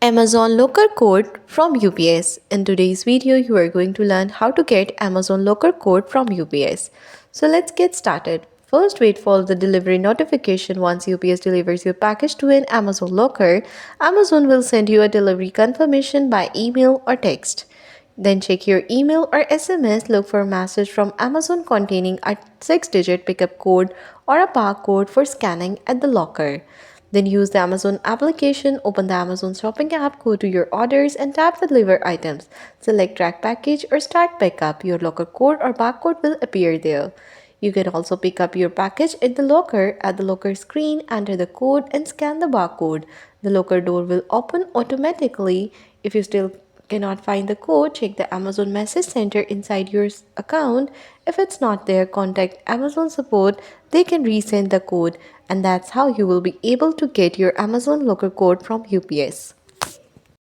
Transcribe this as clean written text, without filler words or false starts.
Amazon Locker Code from UPS. In today's video, you are going to learn how to get Amazon Locker Code from UPS. So let's get started. First, wait for the delivery notification. Once UPS delivers your package to an Amazon Locker, Amazon will send you a delivery confirmation by email or text. Then check your email or SMS, look for a message from Amazon containing a 6-digit pickup code or a barcode for scanning at the locker. Then use the Amazon application, open the Amazon shopping app, go to your orders and tap the deliver items. Select track package or start pickup. Your locker code or barcode will appear there. You can also pick up your package at the locker. At the locker screen, enter the code and scan the barcode. The locker door will open automatically. If you still cannot find the code, check the Amazon Message Center inside your account. If it's not there, contact Amazon support. They can resend the code, and that's how you will be able to get your Amazon Locker code from UPS.